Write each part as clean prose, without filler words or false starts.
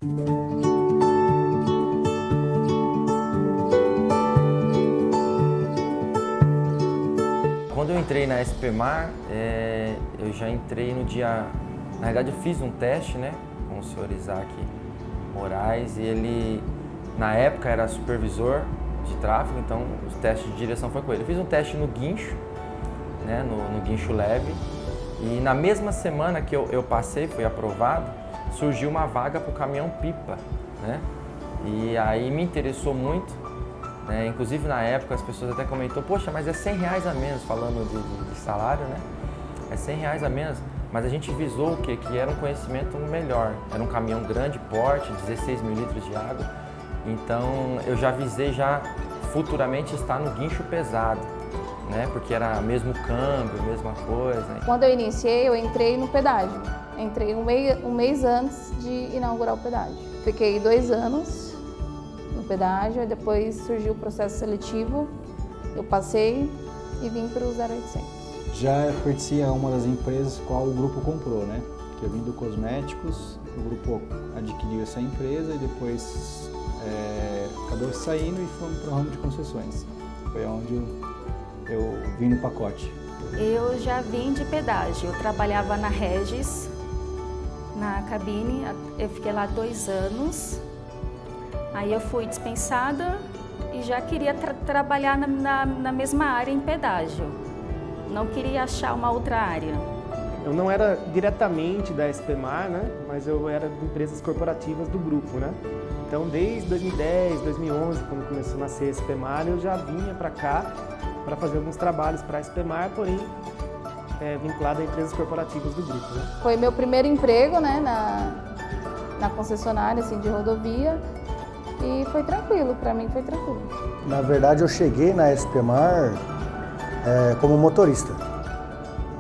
Quando eu entrei na SPMar, eu já entrei no dia... Na verdade, eu fiz um teste, né, com o senhor Isaac Moraes, e ele, na época, era supervisor de tráfego, então os testes de direção foi com ele. Eu fiz um teste no guincho, né, no guincho leve, e na mesma semana que eu passei, fui aprovado, surgiu uma vaga para o caminhão-pipa, né, e aí me interessou muito, né, inclusive na época as pessoas até comentou, poxa, mas é R$100 a menos, falando de salário, né, é R$100 a menos. Mas a gente visou o quê? Que era um conhecimento melhor. Era um caminhão grande, porte, 16 mil litros de água. Então eu já visei já futuramente estar no guincho pesado, né? Porque era mesmo câmbio, mesma coisa. Quando eu iniciei, eu entrei no pedágio. Entrei um mês antes de inaugurar o pedágio. Fiquei 2 anos no pedágio, e depois surgiu o processo seletivo. Eu passei e vim para o 0800. Já pertencia a uma das empresas qual o grupo comprou, né? Que eu vim do Cosméticos, o grupo adquiriu essa empresa e depois acabou saindo e fomos para o ramo de concessões. Foi onde eu vim no pacote. Eu já vim de pedágio, eu trabalhava na Regis, na cabine, eu fiquei lá 2 anos, aí eu fui dispensada e já queria trabalhar na mesma área em pedágio. Não queria achar uma outra área. Eu não era diretamente da SPMar, né? Mas eu era de empresas corporativas do grupo, né? Então, desde 2010, 2011, quando começou a nascer a SPMar, eu já vinha para cá para fazer alguns trabalhos para a SPMar, porém vinculado a empresas corporativas do grupo, né? Foi meu primeiro emprego, né, na concessionária assim, de rodovia, e foi tranquilo, para mim foi tranquilo. Na verdade, eu cheguei na SPMar como motorista.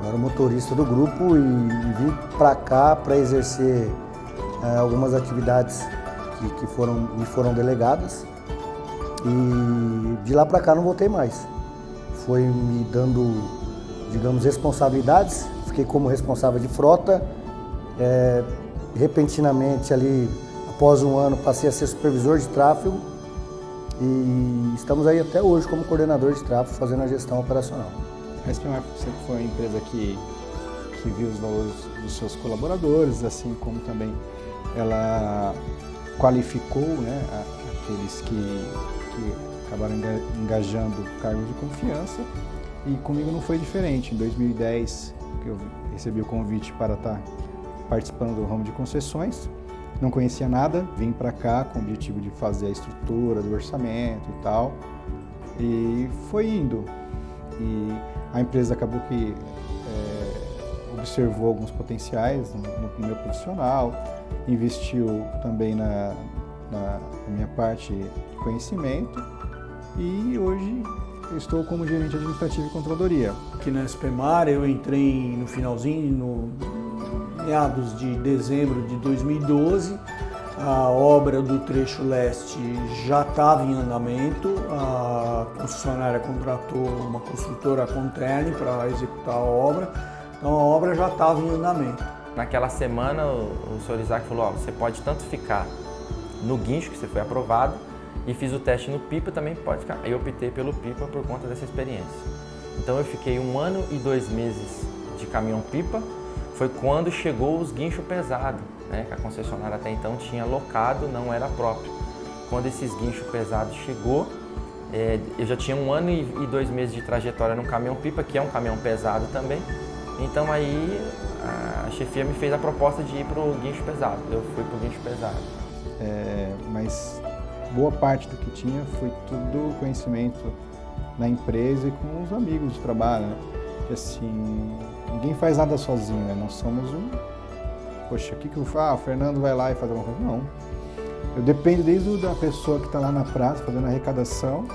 Eu era motorista do grupo e vim para cá para exercer algumas atividades que me foram delegadas, e de lá para cá não voltei mais. Foi me dando, digamos, responsabilidades. Fiquei como responsável de frota. Repentinamente ali, após 1 ano, passei a ser supervisor de tráfego. E estamos aí até hoje como coordenador de tráfego, fazendo a gestão operacional. A SPMar sempre foi uma empresa que viu os valores dos seus colaboradores, assim como também ela qualificou, né, aqueles que acabaram engajando cargos de confiança. E comigo não foi diferente. Em 2010, eu recebi o convite para estar participando do ramo de concessões. Não conhecia nada, vim para cá com o objetivo de fazer a estrutura do orçamento e tal, e foi indo. E a empresa acabou que observou alguns potenciais no meu profissional, investiu também na minha parte de conhecimento, e hoje eu estou como gerente administrativo e controladoria. Aqui na SPMar eu entrei no finalzinho, meados de dezembro de 2012, a obra do trecho leste já estava em andamento, a concessionária contratou uma construtora Contele para executar a obra, então a obra já estava em andamento. Naquela semana o senhor Isaac falou, ó, você pode tanto ficar no guincho, que você foi aprovado, e fiz o teste no pipa, também pode ficar. Eu optei pelo pipa por conta dessa experiência. Então eu fiquei 1 ano e 2 meses de caminhão-pipa. Foi quando chegou os guinchos pesados, né, que a concessionária até então tinha locado, não era próprio. Quando esses guinchos pesados chegou, eu já tinha 1 ano e 2 meses de trajetória no caminhão-pipa, que é um caminhão pesado também. Então aí a chefia me fez a proposta de ir para o guincho pesado. Eu fui para o guincho pesado. Mas boa parte do que tinha foi tudo conhecimento na empresa e com os amigos de trabalho, né? Porque assim, ninguém faz nada sozinho, né? Nós somos poxa, o que eu faço? O Fernando vai lá e faz alguma coisa? Não. Eu dependo desde da pessoa que está lá na praça fazendo a arrecadação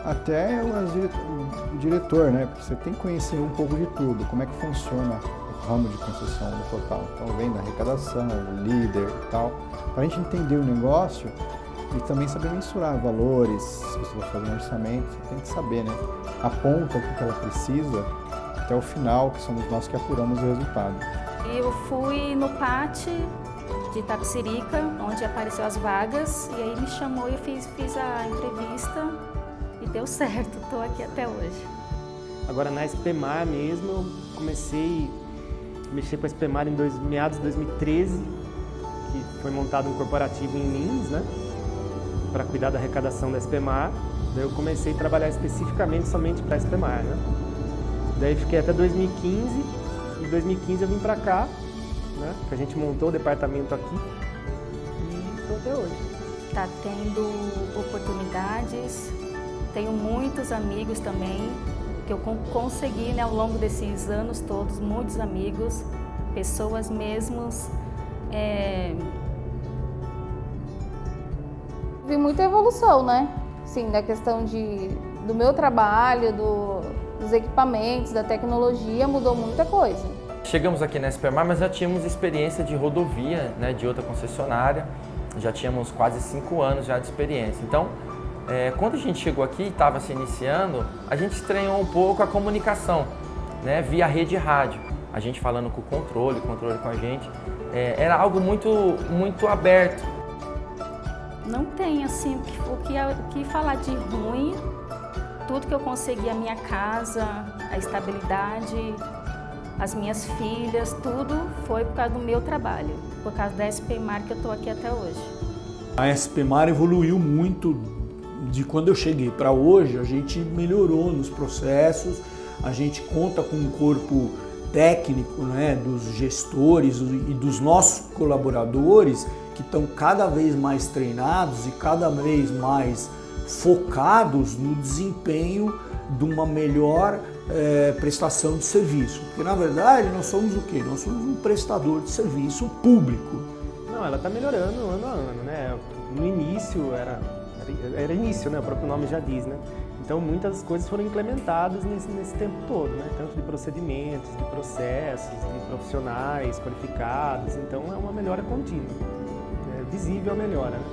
até o diretor, né? Porque você tem que conhecer um pouco de tudo, como é que funciona o ramo de concessão no total. Então vem da arrecadação, o líder e tal, para a gente entender o negócio e também saber mensurar valores. Se você vai fazer um orçamento, você tem que saber, né? A ponta que ela precisa até o final, que somos nós que apuramos o resultado. Eu fui no PAT de Itapecerica, onde apareceu as vagas, e aí me chamou e eu fiz a entrevista e deu certo, estou aqui até hoje. Agora na SPMar mesmo, eu comecei a mexer com a SPMar em meados de 2013, que foi montado um corporativo em Lins, né, para cuidar da arrecadação da SPMar. Daí eu comecei a trabalhar especificamente somente para a SPMar, né. Daí fiquei até 2015, e em 2015 eu vim para cá, né, que a gente montou o departamento aqui, e estou até hoje. Está tendo oportunidades, tenho muitos amigos também, que eu consegui, né, ao longo desses anos todos, muitos amigos, pessoas mesmos. Vi muita evolução, né? Sim, da questão do meu trabalho, dos equipamentos, da tecnologia, mudou muita coisa. Chegamos aqui na SPMar, mas já tínhamos experiência de rodovia, né, de outra concessionária, já tínhamos quase 5 anos já de experiência. Então, quando a gente chegou aqui e estava se iniciando, a gente estranhou um pouco a comunicação, né, via rede rádio. A gente falando com o controle com a gente, era algo muito aberto. Não tem assim o que falar de ruim. Tudo que eu consegui, a minha casa, a estabilidade, as minhas filhas, tudo foi por causa do meu trabalho, por causa da SPMar que eu estou aqui até hoje. A SPMar evoluiu muito de quando eu cheguei para hoje. A gente melhorou nos processos, a gente conta com um corpo técnico, né, dos gestores e dos nossos colaboradores que estão cada vez mais treinados e cada vez mais focados no desempenho de uma melhor prestação de serviço. Porque, na verdade, nós somos o quê? Nós somos um prestador de serviço público. Não, ela está melhorando ano a ano, né? No início era início, né? O próprio nome já diz, né? Então muitas coisas foram implementadas nesse tempo todo, né? Tanto de procedimentos, de processos, de profissionais qualificados. Então é uma melhora contínua. É visível a melhora, né?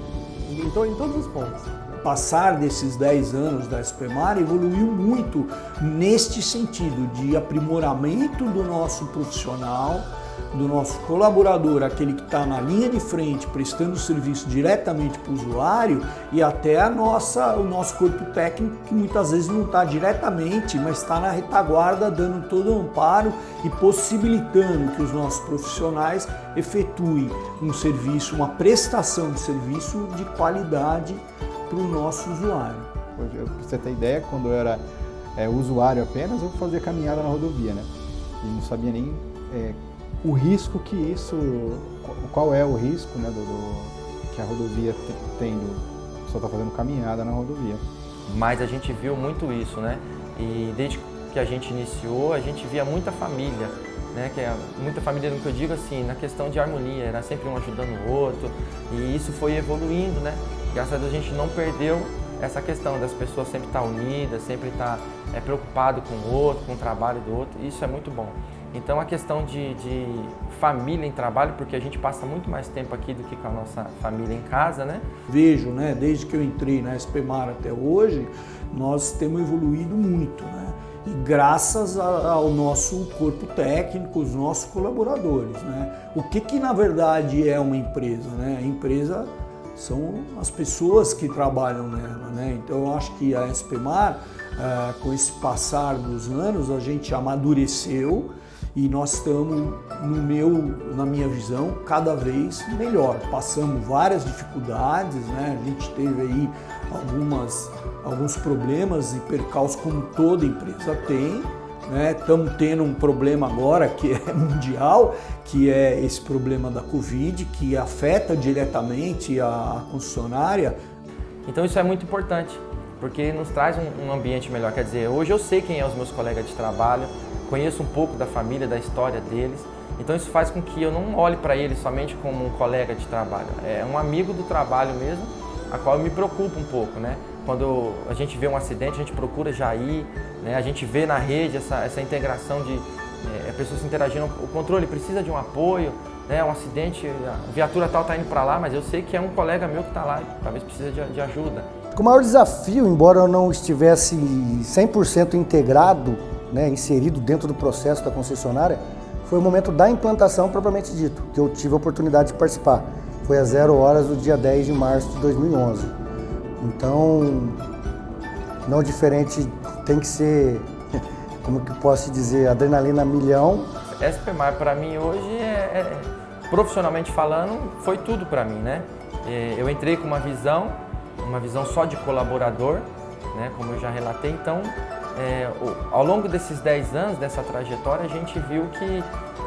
Em todos os pontos. Passar desses 10 anos da SPMar evoluiu muito neste sentido de aprimoramento do nosso profissional, do nosso colaborador, aquele que está na linha de frente prestando serviço diretamente para o usuário, e até o nosso corpo técnico, que muitas vezes não está diretamente, mas está na retaguarda dando todo o amparo e possibilitando que os nossos profissionais efetuem um serviço, uma prestação de serviço de qualidade para o nosso usuário. Para você ter ideia, quando eu era usuário apenas, eu fazia caminhada na rodovia, né? E não sabia nem o risco que isso, qual é o risco, né, que a rodovia tem, a pessoa está fazendo caminhada na rodovia. Mas a gente viu muito isso, né? E desde que a gente iniciou, a gente via muita família, né? Muita família, no que eu digo assim, na questão de harmonia, era sempre um ajudando o outro, e isso foi evoluindo, né? Graças a Deus a gente não perdeu essa questão das pessoas sempre estar unidas, sempre estar preocupado com o outro, com o trabalho do outro, isso é muito bom. Então a questão de família em trabalho, porque a gente passa muito mais tempo aqui do que com a nossa família em casa, né? Vejo, né, desde que eu entrei na SPMar até hoje, nós temos evoluído muito, né? E graças ao nosso corpo técnico, os nossos colaboradores, né? O que na verdade é uma empresa, né? A empresa são as pessoas que trabalham nela, né? Então eu acho que a SPMar, com esse passar dos anos, a gente amadureceu e nós estamos, na minha visão, cada vez melhor. Passamos várias dificuldades, né? A gente teve aí alguns problemas e percalços, como toda empresa tem, né? Estamos tendo um problema agora que é mundial, que é esse problema da Covid, que afeta diretamente a concessionária. Então isso é muito importante, porque nos traz um ambiente melhor. Quer dizer, hoje eu sei quem é os meus colegas de trabalho, conheço um pouco da família, da história deles, então isso faz com que eu não olhe para eles somente como um colega de trabalho, é um amigo do trabalho mesmo, a qual eu me preocupo um pouco, né? Quando a gente vê um acidente, a gente procura já ir, né? A gente vê na rede essa integração de pessoas se interagindo, o controle precisa de um apoio, né? Um acidente, a viatura tal está indo para lá, mas eu sei que é um colega meu que está lá, talvez precisa de ajuda. O maior desafio, embora eu não estivesse 100% integrado, né, inserido dentro do processo da concessionária, foi o momento da implantação propriamente dito, que eu tive a oportunidade de participar. Foi às 0 horas do dia 10 de março de 2011. Então, não diferente, tem que ser, como que posso dizer, adrenalina milhão. SPMar para mim hoje profissionalmente falando, foi tudo para mim, né? Eu entrei com uma visão só de colaborador, né? Como eu já relatei, então ao longo desses 10 anos, dessa trajetória, a gente viu que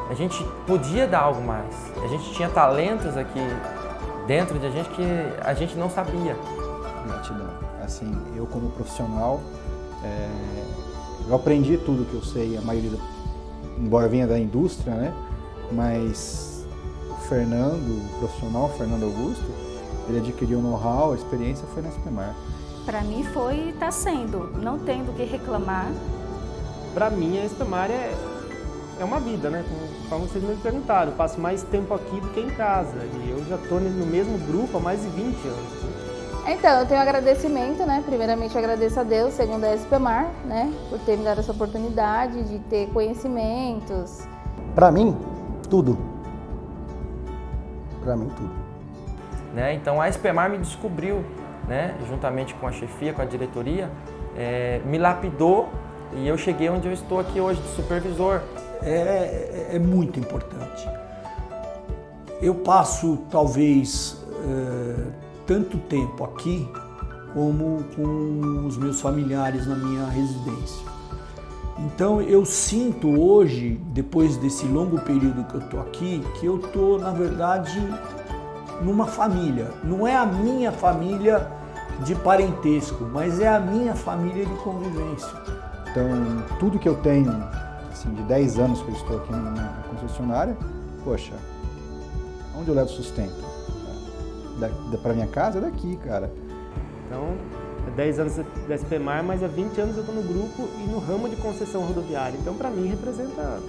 a gente podia dar algo mais. A gente tinha talentos aqui dentro de a gente que a gente não sabia. Gratidão. Assim, eu como profissional, eu aprendi tudo que eu sei, a maioria, embora venha da indústria, né? Mas o Fernando, o profissional, Fernando Augusto, ele adquiriu know-how, a experiência foi na SPMar. Para mim foi, está sendo, não tendo o que reclamar. Para mim, a SPMar é uma vida, né? Como vocês me perguntaram, eu passo mais tempo aqui do que em casa. E eu já estou no mesmo grupo há mais de 20 anos. Então, eu tenho agradecimento, né? Primeiramente, eu agradeço a Deus, segundo a SPMar, né? Por ter me dado essa oportunidade de ter conhecimentos. Para mim, tudo. Para mim, tudo. Né? Então, a SPMar me descobriu, né? Juntamente com a chefia, com a diretoria, me lapidou e eu cheguei onde eu estou aqui hoje, de supervisor. É muito importante. Eu passo, talvez, tanto tempo aqui como com os meus familiares na minha residência. Então eu sinto hoje, depois desse longo período que eu estou aqui, que eu estou, na verdade, numa família. Não é a minha família de parentesco, mas é a minha família de convivência. Então, tudo que eu tenho, assim, de 10 anos que eu estou aqui na concessionária, poxa, onde eu levo sustento? Para minha casa é daqui, cara. Então, é 10 anos da SPMar, mas há 20 anos eu estou no grupo e no ramo de concessão rodoviária. Então, para mim, representa,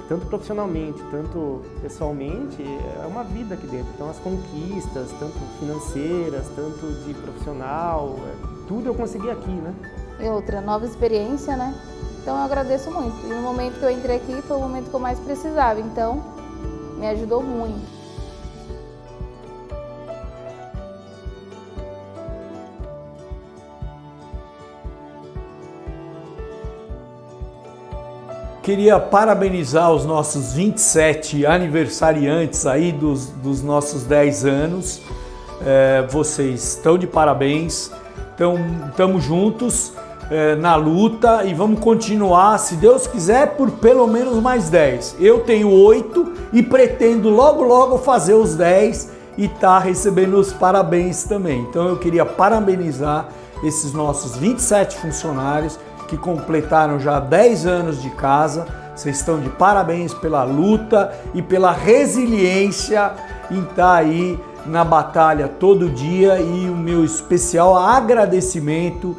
tanto profissionalmente, tanto pessoalmente, é uma vida aqui dentro. Então, as conquistas, tanto financeiras, tanto de profissional, tudo eu consegui aqui, né? E outra, nova experiência, né? Então eu agradeço muito. E no momento que eu entrei aqui foi o momento que eu mais precisava, então me ajudou muito. Queria parabenizar os nossos 27 aniversariantes aí dos nossos 10 anos. Vocês estão de parabéns, estamos juntos na luta e vamos continuar, se Deus quiser, por pelo menos mais 10. Eu tenho 8 e pretendo logo fazer os 10 e tá recebendo os parabéns também. Então eu queria parabenizar esses nossos 27 funcionários que completaram já 10 anos de casa. Vocês estão de parabéns pela luta e pela resiliência em estar aí na batalha todo dia, e o meu especial agradecimento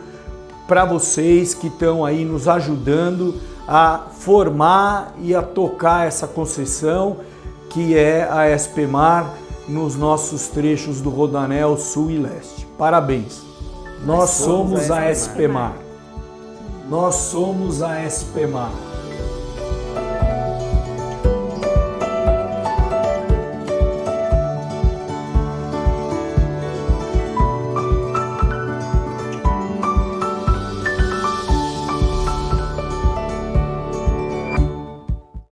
para vocês que estão aí nos ajudando a formar e a tocar essa concessão que é a SPMar nos nossos trechos do Rodoanel Sul e Leste. Parabéns! Nós somos a SPMar. Nós somos a SPMar.